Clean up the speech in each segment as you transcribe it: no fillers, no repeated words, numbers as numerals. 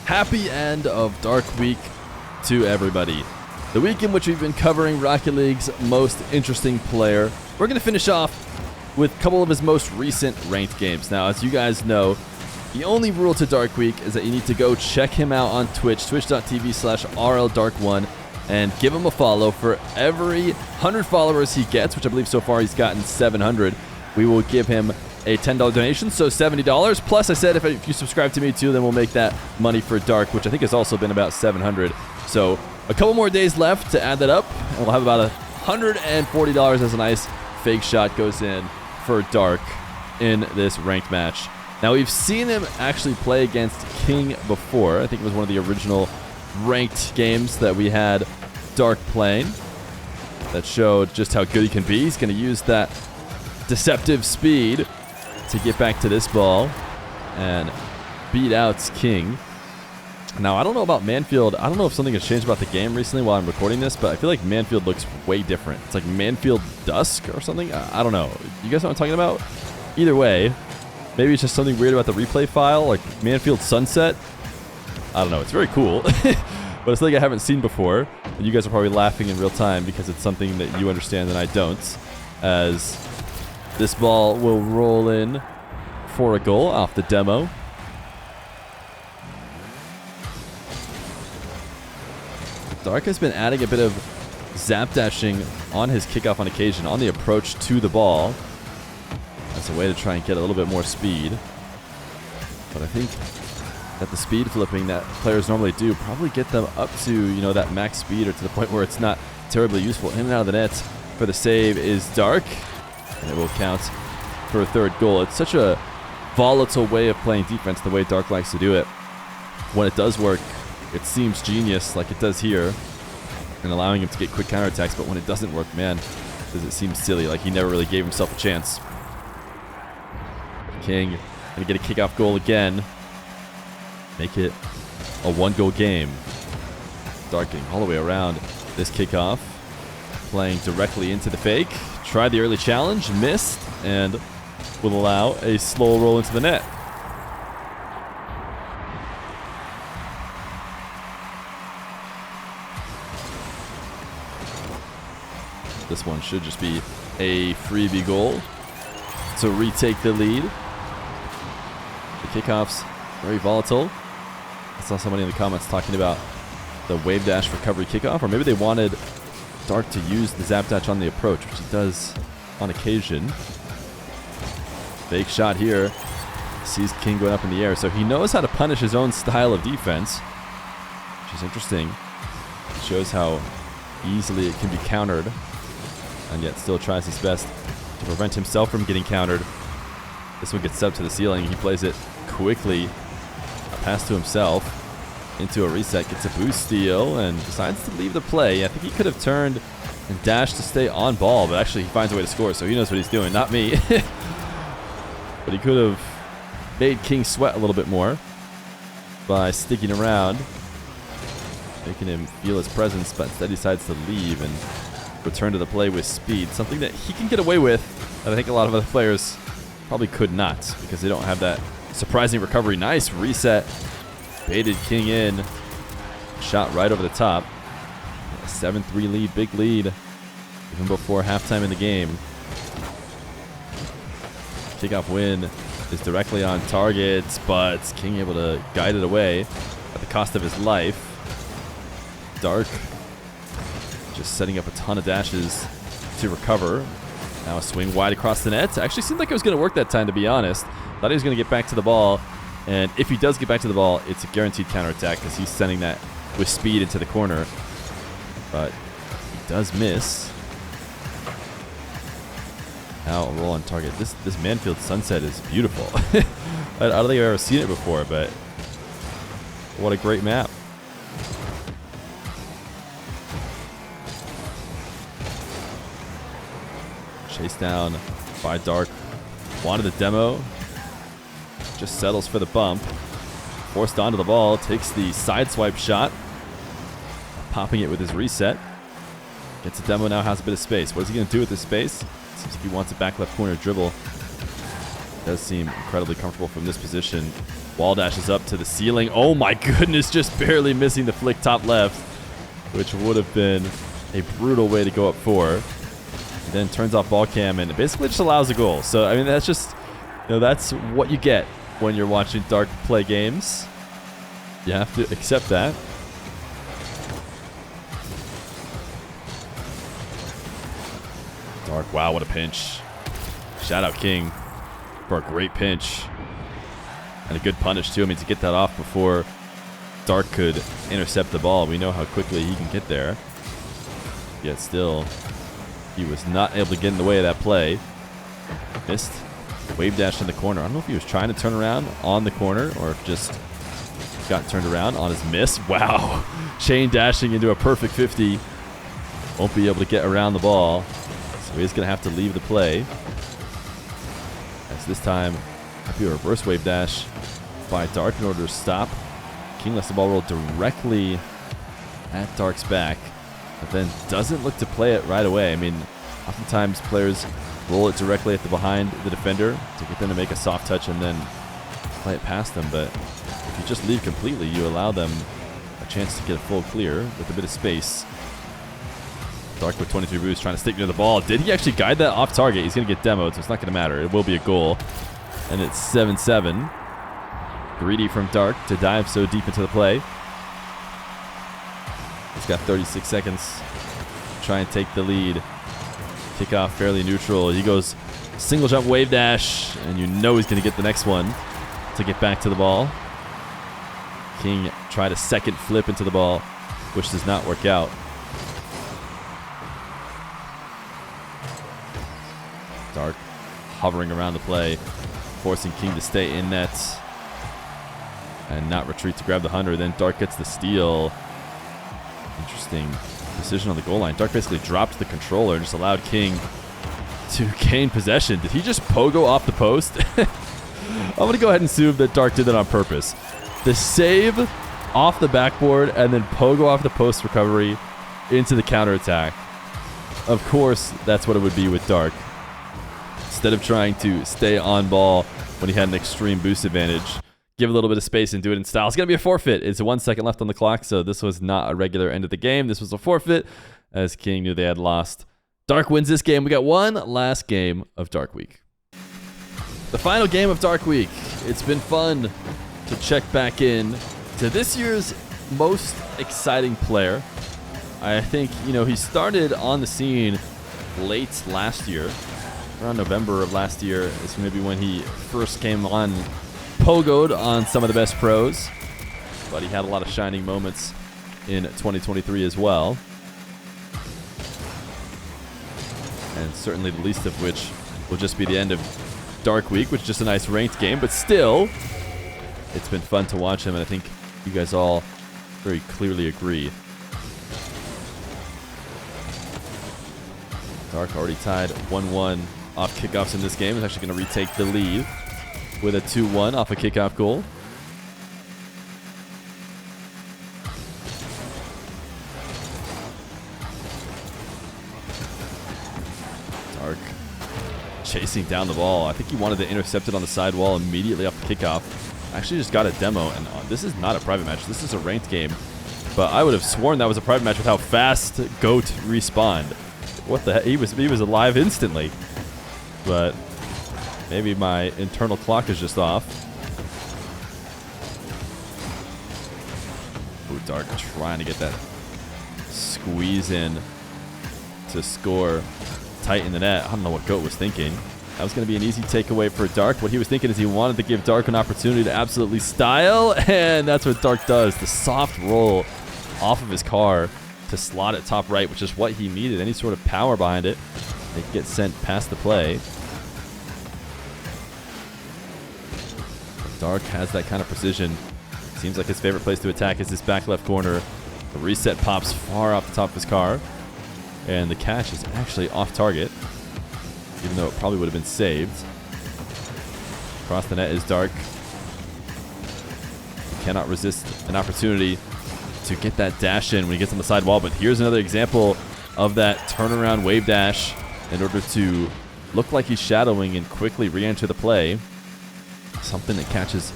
Happy end of Dark Week to everybody. The week in which we've been covering Rocket League's most interesting player. We're going to finish off with a couple of his most recent ranked games. Now, as you guys know, the only rule to Dark Week is that you need to go check him out on Twitch, twitch.tv/RLDark1, and give him a follow. For every 100 followers he gets, which I believe so far he's gotten 700, we will give him a $10 donation, so $70. Plus, I said if you subscribe to me too, then we'll make that money for Dark, which I think has also been about 700. So a couple more days left to add that up, and we'll have about $140 as a nice fake shot goes in for Dark in this ranked match. Now, we've seen him actually play against King before. I think it was one of the original ranked games that we had Dark playing that showed just how good he can be. He's going to use that deceptive speed to get back to this ball and beat out King. Now, I don't know about Manfield. I don't know if something has changed about the game recently while I'm recording this, but I feel like Manfield looks way different. It's like Manfield Dusk or something. I don't know. You guys know what I'm talking about? Either way, maybe it's just something weird about the replay file, like Manfield Sunset. I don't know. It's very cool, but it's something I haven't seen before. And you guys are probably laughing in real time because it's something that you understand and I don't, as this ball will roll in for a goal off the demo. Dark has been adding a bit of zap dashing on his kickoff on occasion, on the approach to the ball. That's a way to try and get a little bit more speed. But I think that the speed flipping that players normally do probably get them up to, you know, that max speed or to the point where it's not terribly useful. In and out of the net for the save is Dark. And it will count for a third goal. It's such a volatile way of playing defense, the way Dark likes to do it. When it does work, it seems genius, like it does here, and allowing him to get quick counterattacks. But when it doesn't work, man, does it seem silly, like he never really gave himself a chance. King gonna get a kickoff goal again. Make it a one-goal game. Dark getting all the way around this kickoff. Playing directly into the fake. Tried the early challenge, missed, and will allow a slow roll into the net. This one should just be a freebie goal to retake the lead. The kickoff's very volatile. I saw somebody in the comments talking about the wave dash recovery kickoff, or maybe they wanted Dark to use the zap dash on the approach, which he does on occasion. Fake shot here. Sees King going up in the air, so he knows how to punish his own style of defense, which is interesting. It shows how easily it can be countered, and yet still tries his best to prevent himself from getting countered. This one gets up to the ceiling. He plays it quickly. A pass to himself. Into a reset, gets a boost steal, and decides to leave the play. I think he could have turned and dashed to stay on ball, but actually he finds a way to score, so he knows what he's doing, not me. But he could have made King sweat a little bit more by sticking around, making him feel his presence, but instead he decides to leave and return to the play with speed, something that he can get away with that I think a lot of other players probably could not, because they don't have that surprising recovery. Nice reset. Baited King in. Shot right over the top. A 7-3 lead, big lead, even before halftime in the game. Kickoff win is directly on target, but King able to guide it away at the cost of his life. Dark just setting up a ton of dashes to recover. Now a swing wide across the net. Actually seemed like it was going to work that time, to be honest. Thought he was going to get back to the ball. And if he does get back to the ball, it's a guaranteed counterattack because he's sending that with speed into the corner. But he does miss. Now a roll on target. This Manfield Sunset is beautiful. I don't think I've ever seen it before, but what a great map. Chased down by Dark. Wanted the demo. Just settles for the bump. Forced onto the ball. Takes the side swipe shot. Popping it with his reset. Gets a demo, now has a bit of space. What is he going to do with this space? Seems like he wants a back left corner dribble. Does seem incredibly comfortable from this position. Wall dashes up to the ceiling. Oh my goodness, just barely missing the flick top left, which would have been a brutal way to go up 4. And then turns off ball cam and it basically just allows a goal. So, I mean, that's just, that's what you get when you're watching Dark play games. You have to accept that. Dark, wow, what a pinch. Shout out King for a great pinch. And a good punish, too. I mean, to get that off before Dark could intercept the ball. We know how quickly he can get there. Yet still, he was not able to get in the way of that play. Missed. Wave dash in the corner. I don't know if he was trying to turn around on the corner or if just got turned around on his miss. Wow. Shane dashing into a perfect 50. Won't be able to get around the ball. So he's going to have to leave the play. As this time, might be a reverse wave dash by Dark in order to stop. King lets the ball roll directly at Dark's back, but then doesn't look to play it right away. I mean, oftentimes players roll it directly at the behind the defender to get them to make a soft touch and then play it past them. But if you just leave completely, you allow them a chance to get a full clear with a bit of space. Dark with 23 boosts trying to stick near the ball. Did he actually guide that off target? He's going to get demoed, so it's not going to matter. It will be a goal. And it's 7-7. Greedy from Dark to dive so deep into the play. He's got 36 seconds to try and take the lead. Kickoff fairly neutral. He goes single jump wave dash, and you know he's going to get the next one to get back to the ball. King tried a second flip into the ball, which does not work out. Dark hovering around the play, forcing King to stay in net and not retreat to grab the 100. Then Dark gets the steal. Interesting decision on the goal line. Dark basically dropped the controller and just allowed King to gain possession. Did he just pogo off the post? I'm going to go ahead and assume that Dark did that on purpose. The save off the backboard and then pogo off the post recovery into the counterattack. Of course, that's what it would be with Dark. Instead of trying to stay on ball when he had an extreme boost advantage, give a little bit of space and do it in style. It's going to be a forfeit. It's 1 second left on the clock, so this was not a regular end of the game. This was a forfeit, as King knew they had lost. Dark wins this game. We got one last game of Dark Week. The final game of Dark Week. It's been fun to check back in to this year's most exciting player. I think, he started on the scene late last year. Around November of last year is maybe when he first came on, pogoed on some of the best pros, but he had a lot of shining moments in 2023 as well. And certainly the least of which will just be the end of Dark Week, which is just a nice ranked game, but still, it's been fun to watch him, and I think you guys all very clearly agree. Dark already tied 1-1 off kickoffs in this game. Is actually going to retake the lead with a 2-1 off a kickoff goal. Dark chasing down the ball. I think he wanted to intercept it on the side wall immediately off the kickoff. Actually just got a demo, and this is not a private match. This is a ranked game. But I would have sworn that was a private match with how fast Goat respawned. What the heck? He was alive instantly. But maybe my internal clock is just off. Ooh, Dark trying to get that squeeze in to score tight in the net. I don't know what Goat was thinking. That was going to be an easy takeaway for Dark. What he was thinking is he wanted to give Dark an opportunity to absolutely style, and that's what Dark does. The soft roll off of his car to slot it top right, which is what he needed. Any sort of power behind it, they get sent past the play. Dark has that kind of precision. Seems like his favorite place to attack is this back left corner. The reset pops far off the top of his car, and the catch is actually off target, even though it probably would have been saved. Across the net is Dark. He cannot resist an opportunity to get that dash in when he gets on the side wall, but here's another example of that turnaround wave dash in order to look like he's shadowing and quickly re-enter the play. Something that catches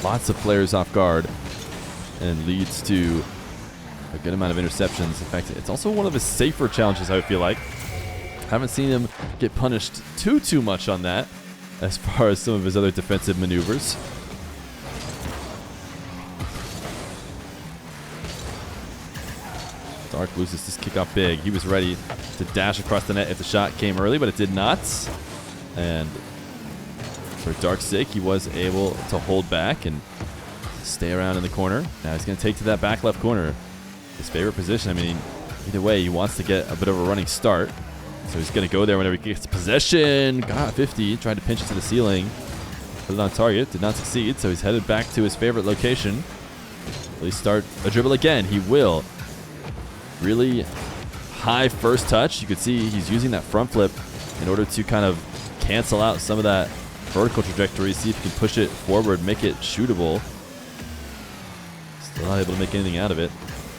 lots of players off guard and leads to a good amount of interceptions. In fact, it's also one of his safer challenges, I feel like. Haven't seen him get punished too much on that as far as some of his other defensive maneuvers. Dark loses this kickoff big. He was ready to dash across the net if the shot came early, but it did not. And for Dark's sake, he was able to hold back and stay around in the corner. Now he's going to take to that back left corner. His favorite position. I mean, either way, he wants to get a bit of a running start. So he's going to go there whenever he gets possession. Got 50. Tried to pinch it to the ceiling. Put it on target. Did not succeed. So he's headed back to his favorite location. Will he start a dribble again? He will. Really high first touch. You can see he's using that front flip in order to kind of cancel out some of that vertical trajectory. See if he can push it forward, make it shootable. Still not able to make anything out of it.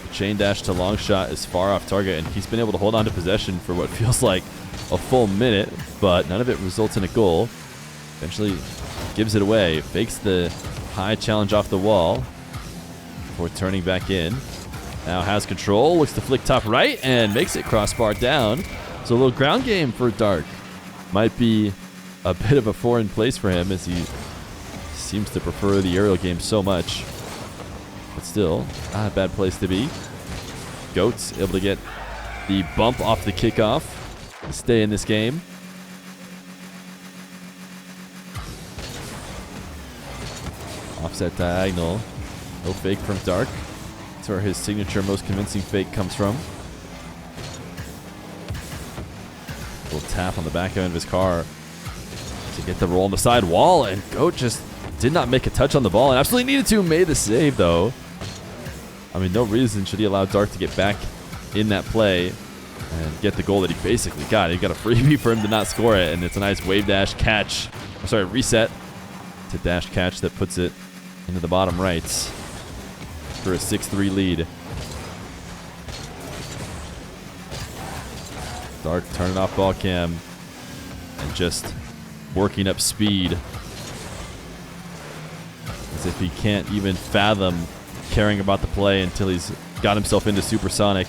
The chain dash to long shot is far off target, and he's been able to hold on to possession for what feels like a full minute, but none of it results in a goal. Eventually gives it away. Fakes the high challenge off the wall before turning back in. Now has control, looks to flick top right, and makes it crossbar down. So a little ground game for Dark. Might be a bit of a foreign place for him as he seems to prefer the aerial game so much. But still, not a bad place to be. Goat's able to get the bump off the kickoff to stay in this game. Offset diagonal. No fake from Dark. That's where his signature most convincing fake comes from. A little tap on the back end of his car to get the roll on the side wall, and Goat just did not make a touch on the ball and absolutely needed to. Made the save though. I mean, no reason should he allow Dark to get back in that play and get the goal that he basically got. He got a freebie for him to not score it, and it's a nice wave dash catch. Oh, sorry, reset to dash catch that puts it into the bottom right for a 6-3 lead. Dark turning off ball cam and just working up speed as if he can't even fathom caring about the play until he's got himself into supersonic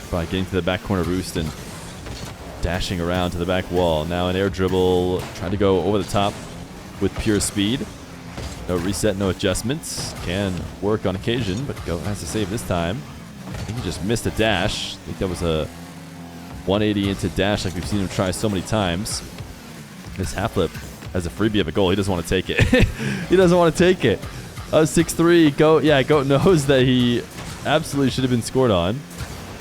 by getting to the back corner boost and dashing around to the back wall. Now an air dribble, trying to go over the top with pure speed. No reset, no adjustments. Can work on occasion, but Goat has to save this time. I think he just missed a dash. I think that was a 180 into dash like we've seen him try so many times. This half flip has a freebie of a goal. He doesn't want to take it. He doesn't want to take it. 6-3. Goat, yeah, Goat knows that he absolutely should have been scored on,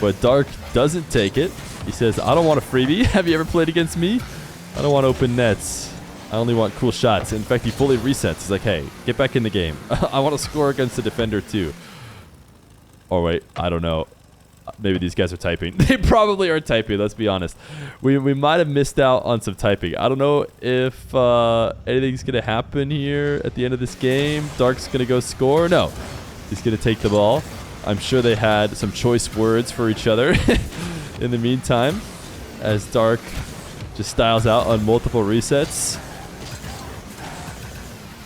but Dark doesn't take it. He says, I don't want a freebie. Have you ever played against me? I don't want open nets. I only want cool shots. In fact, he fully resets. He's like, hey, get back in the game. I want to score against the defender too. Oh, wait, I don't know. Maybe these guys are typing. They probably are typing, let's be honest. We might have missed out on some typing. I don't know if anything's going to happen here at the end of this game. Dark's going to go score. No, he's going to take the ball. I'm sure they had some choice words for each other in the meantime as Dark just styles out on multiple resets.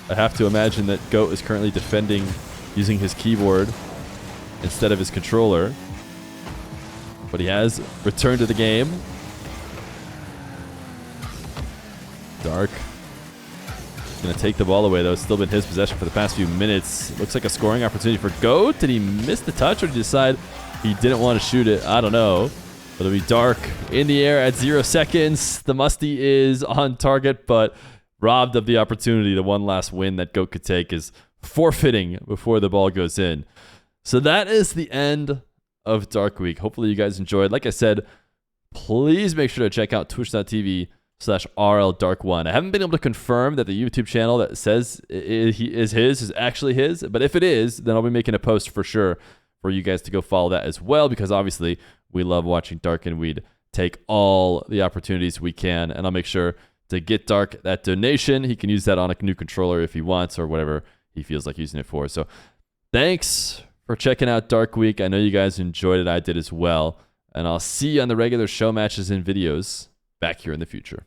I have to imagine that Goat is currently defending using his keyboard instead of his controller. But he has returned to the game. Dark going to take the ball away, though. It's still been his possession for the past few minutes. Looks like a scoring opportunity for Goat. Did he miss the touch, or did he decide he didn't want to shoot it? I don't know. But it'll be Dark in the air at 0 seconds. The musty is on target, but robbed of the opportunity. The one last win that Goat could take is forfeiting before the ball goes in. So that is the end of Dark Week. Hopefully you guys enjoyed. Like I said, please make sure to check out twitch.tv/RLDark1. I haven't been able to confirm that the YouTube channel that says is actually his, but if it is, then I'll be making a post for sure for you guys to go follow that as well, because obviously we love watching Dark and we'd take all the opportunities we can, and I'll make sure to get Dark that donation. He can use that on a new controller if he wants, or whatever he feels like using it for. So thanks for checking out Dark Week. I know you guys enjoyed it. I did as well. And I'll see you on the regular show matches and videos back here in the future.